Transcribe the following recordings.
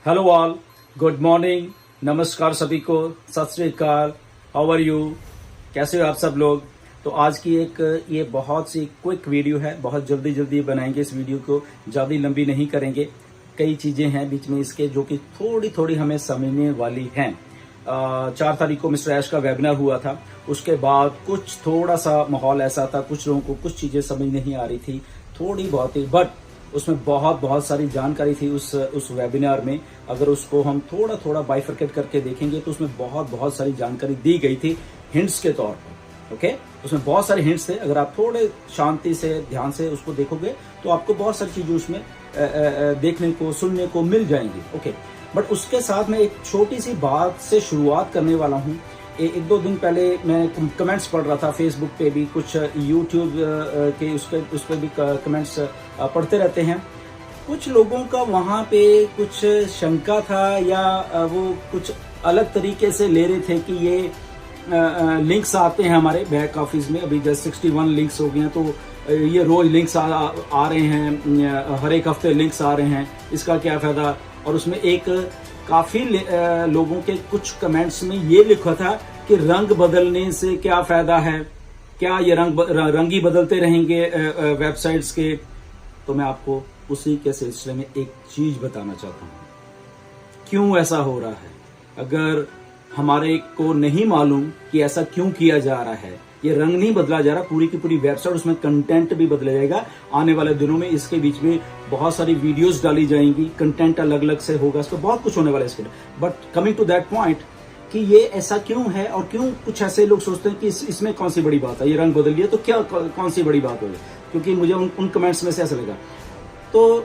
Hello all, good morning, नमस्कार सभी को, सत श्री अकाल, हाउ आर यू, कैसे हो आप सब लोग। तो आज की ये बहुत सी क्विक वीडियो है, बहुत जल्दी जल्दी बनाएंगे इस वीडियो को, ज़्यादा लंबी नहीं करेंगे। कई चीज़ें हैं बीच में इसके जो कि थोड़ी थोड़ी हमें समझने वाली हैं। 4 तारीख को मिस्टर ऐश का वेबिनार हुआ था, उसके बाद कुछ थोड़ा सा माहौल ऐसा था, कुछ लोगों को कुछ चीज़ें समझ नहीं आ रही थी, थोड़ी बहुत ही, बट उसमें बहुत सारी जानकारी थी उस वेबिनार में। अगर उसको हम थोड़ा थोड़ा बाइफरकेट करके देखेंगे तो उसमें बहुत सारी जानकारी दी गई थी हिंट्स के तौर पर। ओके, उसमें बहुत सारे हिंट्स थे। अगर आप थोड़े शांति से ध्यान से उसको देखोगे तो आपको बहुत सारी चीजें उसमें देखने को सुनने को मिल जाएंगी। ओके, बट उसके साथ मैं एक छोटी सी बात से शुरुआत करने वाला हूँ। एक दो दिन पहले मैं कमेंट्स पढ़ रहा था, फेसबुक पे भी, कुछ यूट्यूब के उस पर भी कमेंट्स पढ़ते रहते हैं। कुछ लोगों का वहाँ पे कुछ शंका था या वो कुछ अलग तरीके से ले रहे थे कि ये लिंक्स आते हैं हमारे बैक ऑफिस में, अभी जस्ट 61 लिंक्स हो गए हैं, तो ये रोज लिंक्स आ रहे हैं, हर एक हफ्ते लिंक्स आ रहे हैं, इसका क्या फायदा। और उसमें एक काफी लोगों के कुछ कमेंट्स में ये लिखा था कि रंग बदलने से क्या फायदा है, क्या ये रंग ही बदलते रहेंगे वेबसाइट्स के। तो मैं आपको उसी के सिलसिले में एक चीज बताना चाहता हूं, क्यों ऐसा हो रहा है। अगर हमारे को नहीं मालूम कि ऐसा क्यों किया जा रहा है, ये रंग नहीं बदला जा रहा, पूरी की पूरी वेबसाइट, उसमें कंटेंट भी बदला जाएगा आने वाले दिनों में। इसके बीच में बहुत सारी वीडियोस डाली जाएंगी, कंटेंट अलग अलग से होगा, इसको बहुत कुछ होने वाला है इसके। But coming to that point कि ये ऐसा क्यों है और क्यों कुछ ऐसे लोग सोचते हैं कि इसमें कौन सी बड़ी बात है, ये रंग बदल लिया तो क्या कौन सी बड़ी बात होगी। क्योंकि मुझे उन कमेंट्स में से ऐसा लगा, तो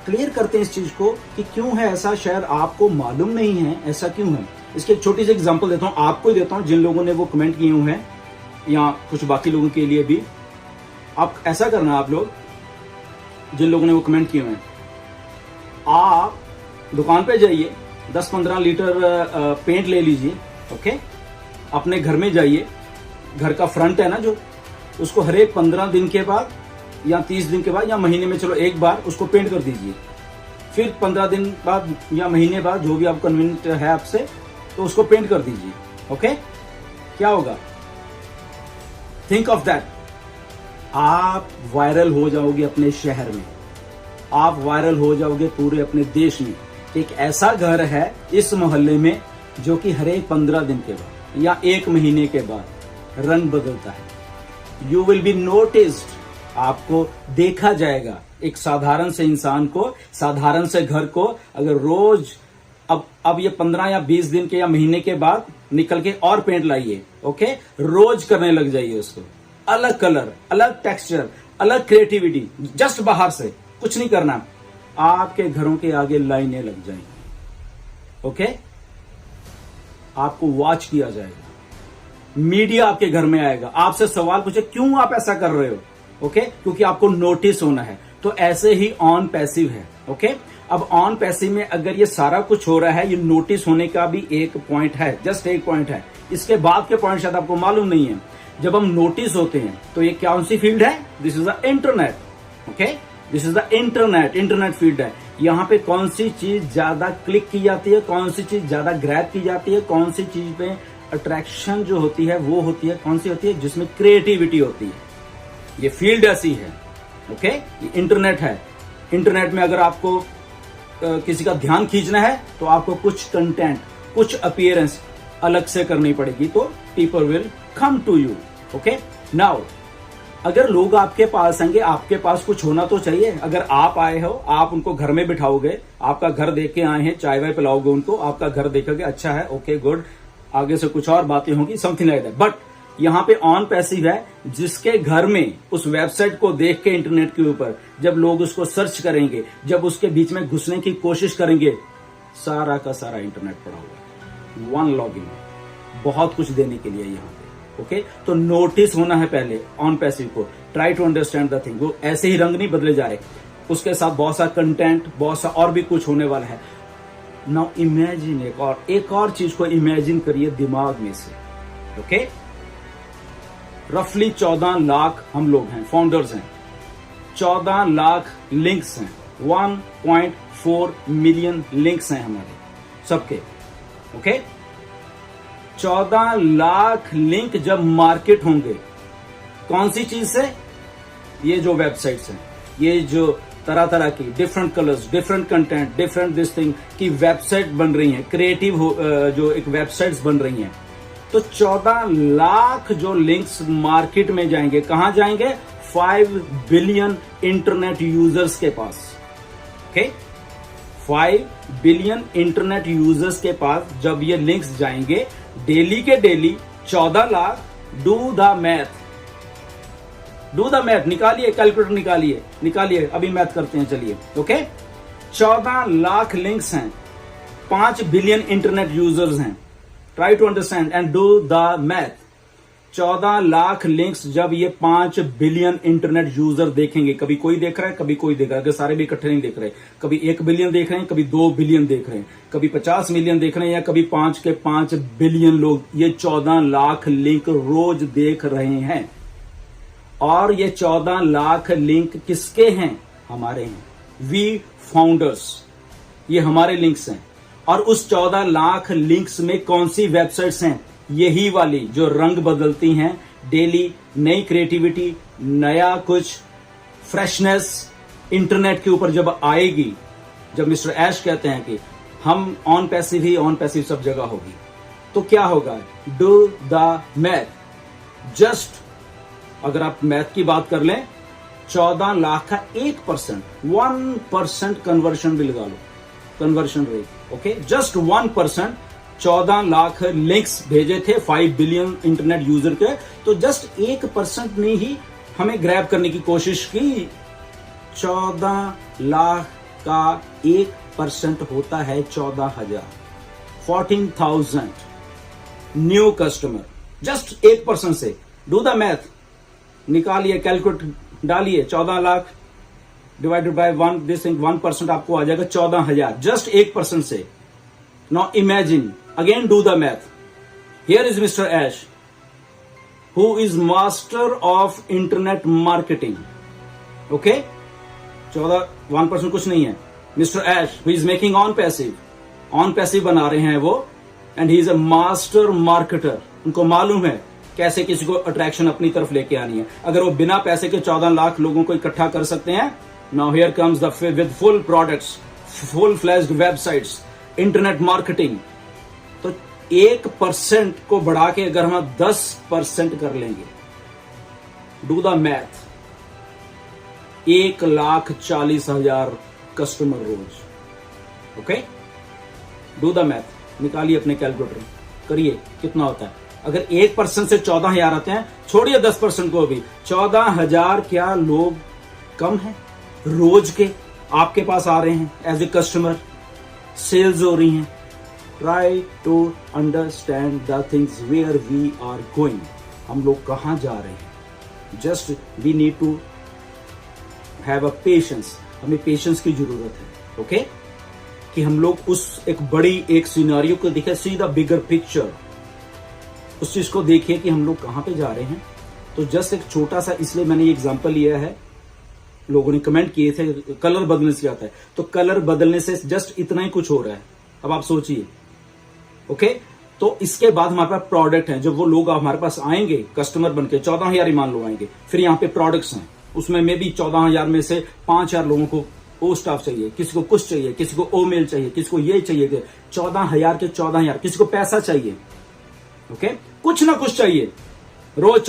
क्लियर करते हैं इस चीज को कि क्यों है ऐसा। शायद आपको मालूम नहीं है ऐसा क्यों है। इसके एक छोटी सी एग्जांपल देता हूं, आपको ही देता हूं, जिन लोगों ने वो कमेंट किए हुए हैं या कुछ बाकी लोगों के लिए भी। आप ऐसा करना, आप लोग जिन लोगों ने वो कमेंट किए हुए हैं, आप दुकान पे जाइए, 10-15 लीटर पेंट ले लीजिए। ओके, अपने घर में जाइए, घर का फ्रंट है ना जो, उसको हर एक 15 दिन के बाद या 30 दिन के बाद या महीने में, चलो एक बार उसको पेंट कर दीजिए। फिर 15 दिन बाद या महीने बाद, जो भी आप कन्वीनियंट है आपसे, तो उसको पेंट कर दीजिए। ओके, क्या होगा, थिंक ऑफ दैट, आप वायरल हो जाओगे अपने शहर में, आप वायरल हो जाओगे पूरे अपने देश में। एक ऐसा घर है इस मोहल्ले में जो कि हर एक 15 दिन के बाद या एक महीने के बाद रंग बदलता है। यू विल बी नोटिस्ड, आपको देखा जाएगा। एक साधारण से इंसान को, साधारण से घर को, अगर रोज अब ये 15 या 20 दिन के या महीने के बाद निकल के और पेंट लाइए। ओके, रोज करने लग जाइए उसको, अलग कलर, अलग टेक्सचर, अलग क्रिएटिविटी, जस्ट बाहर से कुछ नहीं करना, आपके घरों के आगे लाइनें लग जाएंगी। ओके, आपको वॉच किया जाएगा, मीडिया आपके घर में आएगा, आपसे सवाल पूछे क्यों आप ऐसा कर रहे हो। ओके, क्योंकि आपको नोटिस होना है। तो ऐसे ही ऑन पैसिव है। ओके, अब ऑन पैसिव में अगर ये सारा कुछ हो रहा है, ये नोटिस होने का भी एक पॉइंट है, जस्ट एक पॉइंट है। इसके बाद के पॉइंट शायद आपको मालूम नहीं है। जब हम नोटिस होते हैं तो ये कौन सी फील्ड है, this is the internet. Okay, this is the internet field है। यहाँ पे कौन सी चीज ज्यादा क्लिक की जाती है, कौन सी चीज ज्यादा ग्रैब की जाती है, कौन सी चीज पे अट्रैक्शन जो होती है वो होती है, कौन सी होती है जिसमें क्रिएटिविटी होती है। ये फील्ड ऐसी है। ओके, ये इंटरनेट है। इंटरनेट में अगर आपको किसी का ध्यान खींचना है तो आपको कुछ कंटेंट, कुछ अपीयरेंस अलग से करनी पड़ेगी, तो people will come to you. Okay, now अगर लोग आपके पास आएंगे, आपके पास कुछ होना तो चाहिए। अगर आप आए हो, आप उनको घर में बिठाओगे, आपका घर देख के आए हैं, चाय वाय पिलाओगे उनको, आपका घर देखोगे, अच्छा है, ओके गुड, आगे से कुछ और बातें होंगी, समथिंग लाइक दैट। बट यहाँ पे ऑन पैसिव है, जिसके घर में उस वेबसाइट को देख के इंटरनेट के ऊपर जब लोग उसको सर्च करेंगे, जब उसके बीच में घुसने की कोशिश करेंगे, सारा का सारा इंटरनेट पड़ा हुआ है, वन लॉगिन, बहुत कुछ देने के लिए यहाँ पे। ओके, तो नोटिस होना है पहले ऑन पैसिव को, try to understand the thing. वो ऐसे ही रंग नहीं बदले जा रहे, उसके साथ बहुत सा कंटेंट, बहुत सा और भी कुछ होने वाला है। नाउ इमेजिन, एक और चीज को इमेजिन करिए दिमाग में से। ओके, रफली 14 लाख हम लोग हैं, फाउंडर्स हैं, 14 लाख लिंक्स हैं, 1.4 मिलियन लिंक्स हैं हमारे सबके। ओके, 14 लाख लिंक जब मार्केट होंगे कौन सी चीज से? ये जो वेबसाइट्स हैं, ये जो तरह तरह की different colours, different content, different this thing की वेबसाइट बन रही हैं, क्रिएटिव जो एक वेबसाइट्स बन रही हैं, तो 14 लाख जो लिंक्स मार्केट में जाएंगे, कहां जाएंगे? 5 बिलियन इंटरनेट यूजर्स के पास। ओके, 5 बिलियन इंटरनेट यूजर्स के पास जब ये लिंक्स जाएंगे डेली के daily 14 lakh, do the math, निकालिए, कैलकुलेटर निकालिए, अभी मैथ करते हैं, चलिए। ओके, 14 लाख लिंक्स हैं, 5 बिलियन इंटरनेट यूजर्स हैं। Try to understand and do the math. 14 lakh links जब ये 5 बिलियन इंटरनेट यूजर देखेंगे, कभी कोई देख रहा है, कभी कोई देख रहा है, अगर सारे भी इकट्ठे नहीं देख रहे, कभी 1 बिलियन देख रहे हैं, कभी 2 बिलियन देख रहे हैं, कभी 50 मिलियन देख रहे हैं, या कभी 5 के 5 बिलियन लोग ये 14 लाख लिंक रोज देख रहे हैं। और ये 14 लाख लिंक किसके हैं? हमारे हैं, वी फाउंडर्स, ये हमारे लिंक्स हैं। और उस 14 लाख लिंक्स में कौन सी वेबसाइट्स हैं? यही वाली जो रंग बदलती हैं डेली, नई क्रिएटिविटी, नया कुछ फ्रेशनेस इंटरनेट के ऊपर जब आएगी, जब मिस्टर ऐश कहते हैं कि हम on passive he on passive सब जगह होगी, तो क्या होगा? Do the math. जस्ट अगर आप मैथ की बात कर लें, 14 लाख का 1% कन्वर्शन भी लगा लो, conversion rate. Okay, just 1%, 14 lakh links भेजे थे 5 बिलियन इंटरनेट यूजर के, तो जस्ट 1% ने ही हमें ग्रैब करने की कोशिश की। 14 लाख का 1% होता है 14,000, 14,000 न्यू कस्टमर, जस्ट 1% से। डू द मैथ, निकालिए, कैलकुलेट डालिए, 14 लाख डिवाइडेड बाय 1% आपको आ जाएगा 14,000, जस्ट 1% से। Now imagine, again do the math. Here is mister Ash, who is master of internet marketing. Okay, 1% कुछ नहीं है। Mister Ash who is making on passive बना रहे हैं वो, and he is a master marketer. उनको मालूम है कैसे किसी को अट्रैक्शन अपनी तरफ लेके आनी है। अगर वो बिना पैसे के 14 लाख लोगों को इकट्ठा कर सकते हैं, now here comes the with full products, full flashed websites, internet marketing. तो 1% को बढ़ा के अगर हम 10% कर लेंगे, डू द मैथ, 1,40,000 कस्टमर रोज। ओके, डू द मैथ, निकालिए अपने कैलकुलेटर, करिए कितना होता है। अगर 1% से 14,000 आते हैं, छोड़िए 10% को भी, 14,000 क्या लोग कम हैं रोज के आपके पास आ रहे हैं एज ए कस्टमर, सेल्स हो रही हैं। Try to understand the things where we are going, हम लोग कहां जा रहे हैं। Just we need to have a patience, हमें पेशेंस की जरूरत है। ओके, कि हम लोग उस एक बड़ी एक सिनेरियो को देखें, सी द बिगर पिक्चर, उस चीज को देखिए कि हम लोग कहां पे जा रहे हैं। तो जस्ट एक छोटा सा, इसलिए मैंने ये एग्जांपल लिया है, लोगों ने कमेंट किए थे कलर बदलने से क्या होता है, तो कलर बदलने से जस्ट इतना ही कुछ हो रहा है। अब आप सोचिए। ओके, तो इसके बाद हमारे पास प्रोडक्ट है, जब वो लोग हमारे पास आएंगे कस्टमर बनके, 14,000 ही मान लो आएंगे, फिर यहाँ पे प्रोडक्ट्स हैं, उसमें में भी 14,000 में से 5,000 लोगों को ओ स्टाफ चाहिए, किसी को कुछ चाहिए, किसी को ओ मेल चाहिए, किसी को ये चाहिए, 14,000 के 14,000, किसी को पैसा चाहिए। ओके, कुछ ना कुछ चाहिए रोज।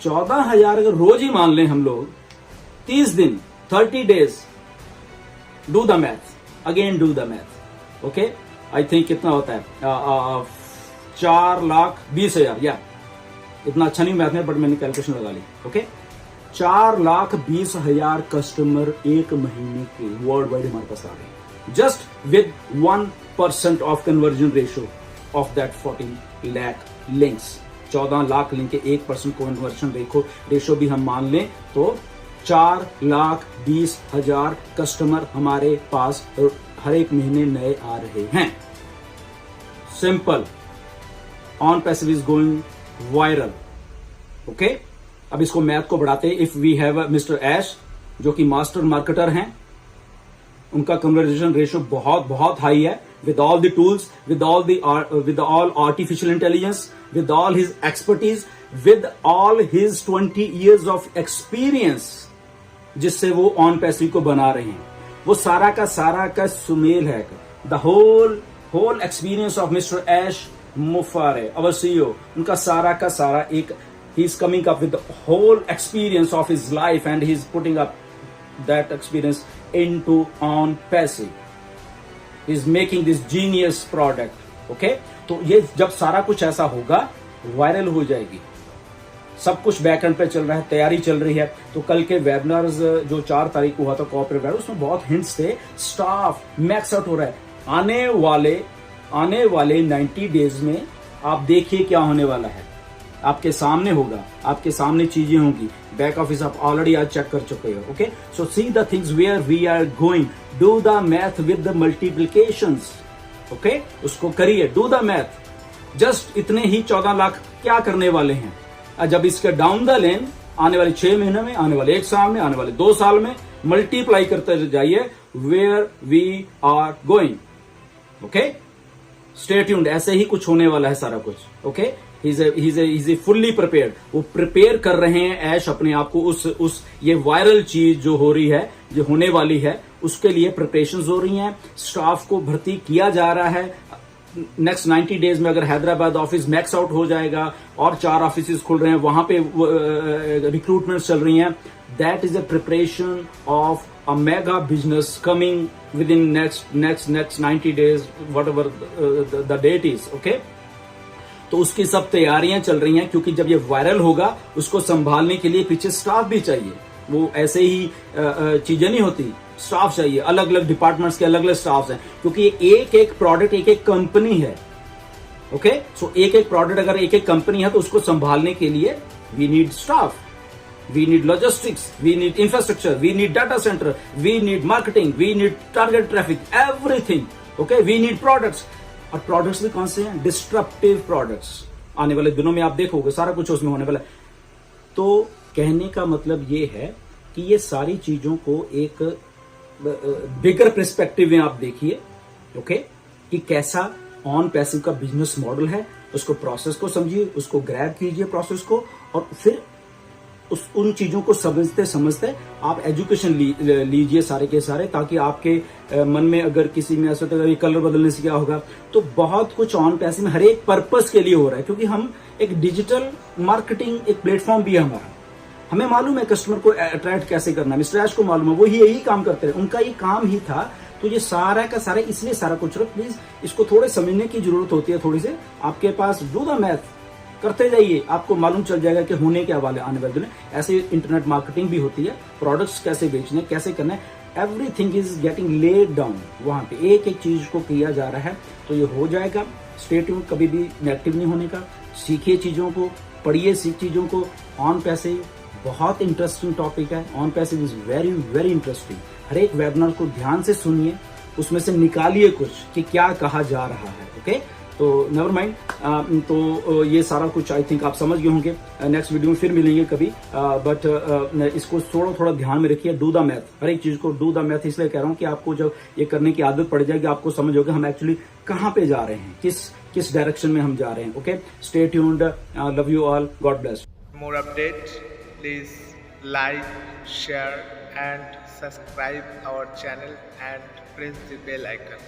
14,000 अगर रोज ही मान लें हम लोग, 30 दिन, 30 days, do the math, again do the math. Okay, I think कितना होता है 4,20,000, या इतना अच्छा नहीं मैथ में, बट मैंने कैलकुलेशन लगा ली। ओके, 4,20,000 कस्टमर एक महीने के वर्ल्ड वाइड हमारे पास आ रहे हैं, just with 1% of conversion ratio of that 14 lakh links. 14 lakh link के 1% कन्वर्शन रेशियो भी हम मान लें तो 4,20,000 कस्टमर हमारे पास हर एक महीने नए आ रहे हैं। Simple, on passive is going viral. Okay, अब इसको मैथ को बढ़ाते हैं। इफ वी हैव मिस्टर ऐश जो कि मास्टर मार्केटर हैं, उनका कन्वर्जेशन रेशियो बहुत बहुत हाई है, with all the tools, with all artificial intelligence, with all his expertise, with all his 20 years of experience, जिससे वो ऑन पैसिव को बना रहे हैं, वो सारा का सुमेल है। The whole experience of mister Ash Mufare, our CEO, उनका सारा का सारा एक, he is coming up with the whole experience of his life and he is putting up that experience into on passive. Is making this genius product. Okay? तो ये जब सारा कुछ ऐसा होगा, वायरल हो जाएगी। सब कुछ बैकएंड पे चल रहा है, तैयारी चल रही है। तो कल के वेबिनार्स जो 4 तारीख को हुआ था कॉर्पोरेट वेबिनार, उसमें बहुत हिंट्स थे। स्टाफ मैक्स आउट हो रहा है। आने वाले 90 डेज में आप देखिए क्या होने वाला है। आपके सामने होगा, आपके सामने चीजें होंगी। बैक ऑफिस आप ऑलरेडी आज चेक कर चुके हो। Okay, so see the things where we are going, do the math with the multiplications. Okay, उसको करिए, डू द मैथ। जस्ट इतने ही 14 लाख क्या करने वाले हैं। जब इसके डाउन द लेन आने वाले 6 महीने में, आने वाले 1 साल में, आने वाले 2 साल में मल्टीप्लाई करते जाइए where we are going. Okay, stay tuned, ऐसे ही कुछ होने वाला है सारा कुछ। Okay, he's a fully prepared, वो प्रिपेयर कर रहे हैं ऐश अपने आप को उस ये वायरल चीज जो हो रही है, जो होने वाली है, उसके लिए प्रिपरेशंस हो रही हैं। स्टाफ को भर्ती किया जा रहा है। नेक्स्ट 90 डेज में अगर हैदराबाद ऑफिस मैक्स आउट हो जाएगा और 4 ऑफिस खुल रहे हैं, वहां पे रिक्रूटमेंट चल रही हैं। That is a preparation of a mega business coming within next 90 days, whatever the date is. Okay, तो उसकी सब तैयारियां चल रही हैं, क्योंकि जब ये वायरल होगा उसको संभालने के लिए पीछे स्टाफ भी चाहिए। वो ऐसे ही चीजें नहीं होती, स्टाफ चाहिए। अलग अलग डिपार्टमेंट्स के अलग अलग स्टाफ हैं, क्योंकि एक एक प्रोडक्ट एक एक कंपनी है। ओके, सो एक एक प्रोडक्ट अगर एक एक कंपनी है तो उसको संभालने के लिए we need staff, we need logistics, we need infrastructure, we need data center, we need marketing, we need target traffic, everything. Okay, we need products. और प्रोडक्ट्स भी कौन से हैं? Disruptive products. आने वाले दिनों में आप देखोगे सारा कुछ उसमें होने वाला है। तो कहने का मतलब ये है कि ये सारी चीजों को एक बिगर पर्सपेक्टिव में आप देखिए। ओके, कि कैसा ऑन पैसिव का बिजनेस मॉडल है, उसको प्रोसेस को समझिए, उसको ग्रैब कीजिए प्रोसेस को, और फिर उन चीजों को समझते समझते आप एजुकेशन लीजिए सारे के सारे, ताकि आपके मन में अगर किसी में ऐसा तो कलर बदलने से क्या होगा। तो बहुत कुछ ऑन पैसिव में हर एक पर्पस के लिए हो रहा है, क्योंकि हम एक डिजिटल मार्केटिंग एक प्लेटफॉर्म भी है हमारा। हमें मालूम है कस्टमर को अट्रैक्ट कैसे करना है। मिस्टर ऐश को मालूम है, वो यही काम करते रहे, उनका ये काम ही था। तो ये सारा का सारा इसलिए सारा कुछ, प्लीज इसको थोड़े समझने की जरूरत होती है, थोड़ी सी आपके पास। डू द मैथ, करते जाइए, आपको मालूम चल जाएगा कि होने क्या वाले आने वाले दिन। ऐसे इंटरनेट मार्केटिंग भी होती है, प्रोडक्ट्स कैसे बेचने, कैसे करना है, everything is getting laid down. वहां पे एक एक चीज को किया जा रहा है, तो ये हो जाएगा। स्टे ट्यून, कभी भी नेगेटिव नहीं होने का। सीखिए चीजों को, पढ़िए चीजों को। ऑन पैसिव बहुत इंटरेस्टिंग टॉपिक है। On passive is very very interesting. हर एक वेबिनार को ध्यान से सुनिए, उसमें से निकालिए कुछ कि क्या कहा जा रहा है। ओके, तो नेवर माइंड। तो ये सारा कुछ आई थिंक आप समझ गए होंगे। नेक्स्ट वीडियो में फिर मिलेंगे कभी, बट इसको थोड़ा ध्यान में रखिए। डू द मैथ, हर एक चीज को डू द मैथ इसलिए कह रहा हूँ कि आपको जब ये करने की आदत पड़ जाएगी, आपको समझ होगा हम एक्चुअली कहाँ पे जा रहे हैं, किस डायरेक्शन में हम जा रहे हैं। Okay, stay tuned, love you all, God bless. More updates, please like, share and subscribe our channel and press the bell icon.